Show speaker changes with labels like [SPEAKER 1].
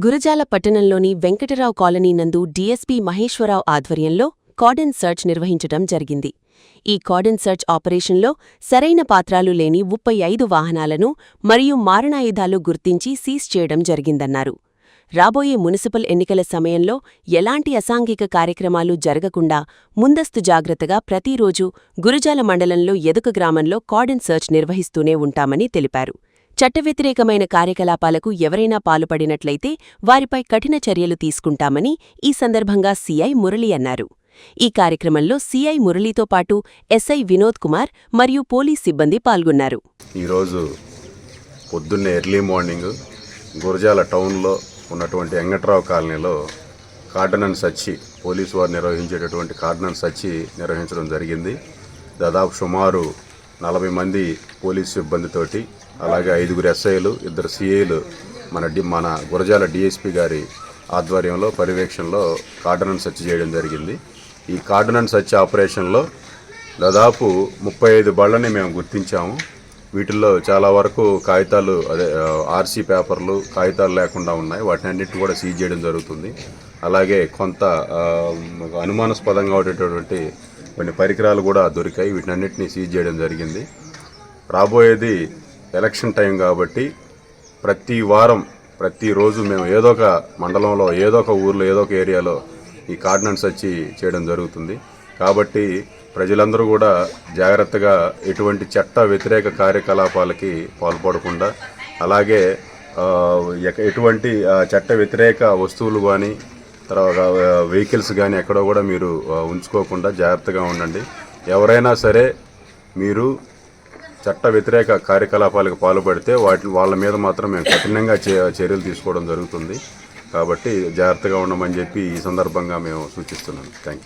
[SPEAKER 1] గురజాల పట్టణంలోని వెంకటరావు కాలనీ నందు డీఎస్పీ మహేశ్వరరావు ఆధ్వర్యంలో కార్డన్ సర్చ్ నిర్వహించటం జరిగింది. ఈ కార్డన్ సర్చ్ ఆపరేషన్లో సరైన పాత్రాలు లేని 35 వాహనాలను మరియు మారణాయుధాలు గుర్తించి సీజ్ చేయడం జరిగిందన్నారు. రాబోయే మున్సిపల్ ఎన్నికల సమయంలో ఎలాంటి అసాంఘిక కార్యక్రమాలు జరగకుండా ముందస్తు జాగ్రత్తగా ప్రతిరోజూ గురజాల మండలంలో ఎదుక గ్రామంలో కార్డన్ సర్చ్ నిర్వహిస్తూనే ఉంటామని తెలిపారు. చట్టవ్యతిరేకమైన కార్యకలాపాలకు ఎవరైనా పాల్పడినట్లయితే వారిపై కఠిన చర్యలు తీసుకుంటామని ఈ సందర్భంగా సీఐ మురళి అన్నారు. ఈ కార్యక్రమంలో సీఐ మురళితో పాటు ఎస్ఐ వినోద్ కుమార్ మరియు పోలీస్ సిబ్బంది పాల్గొన్నారు.
[SPEAKER 2] ఈరోజు పొద్దున్నే ఎర్లీ మార్నింగ్ గురజాల టౌన్లో ఉన్నటువంటి వెంకటరావు కాలనీలో కార్డన్ సర్చ్ పోలీసు వారు నిర్వహించేటటువంటి కార్డన్ సర్చ్ నిర్వహించడం జరిగింది. దాదాపు సుమారు 40 మంది పోలీసు సిబ్బందితోటి, అలాగే 5 ఎస్ఐలు, 2 సిఐలు మన గురజాల డిఎస్పీ గారి ఆధ్వర్యంలో పర్యవేక్షణలో కార్డన్ సర్చ్ చేయడం జరిగింది. ఈ కార్డన్ సర్చ్ ఆపరేషన్లో దాదాపు 35 బళ్ళని మేము గుర్తించాము. వీటిల్లో చాలా వరకు కాగితాలు, ఆర్సీ పేపర్లు, కాగితాలు లేకుండా ఉన్నాయి. వాటిని అన్నింటినీ కూడా సీజ్ చేయడం జరుగుతుంది. అలాగే కొంత అనుమానాస్పదంగా ఉండేటటువంటి కొన్ని పరికరాలు కూడా దొరికాయి. వీటినన్నింటినీ సీజ్ చేయడం జరిగింది. రాబోయేది ఎలక్షన్ టైం కాబట్టి ప్రతి వారం ప్రతిరోజు మేము ఏదో ఒక మండలంలో, ఏదో ఒక ఊర్లో, ఏదో ఒక ఏరియాలో ఈ కార్డన్ సర్చ్ చేయడం జరుగుతుంది. కాబట్టి ప్రజలందరూ కూడా జాగ్రత్తగా ఎటువంటి చట్ట వ్యతిరేక కార్యకలాపాలకి పాల్పడకుండా, అలాగే ఎటువంటి చట్ట వ్యతిరేక వస్తువులు కానీ తర్వాత వెహికల్స్ కానీ ఎక్కడో కూడా మీరు ఉంచుకోకుండా జాగ్రత్తగా ఉండండి. ఎవరైనా సరే మీరు చట్ట వ్యతిరేక కార్యకలాపాలకు పాల్పడితే వాళ్ళ మీద మాత్రం మేము కఠినంగా చర్యలు తీసుకోవడం జరుగుతుంది. కాబట్టి జాగ్రత్తగా ఉండమని చెప్పి ఈ సందర్భంగా మేము సూచిస్తున్నాను. Thank you.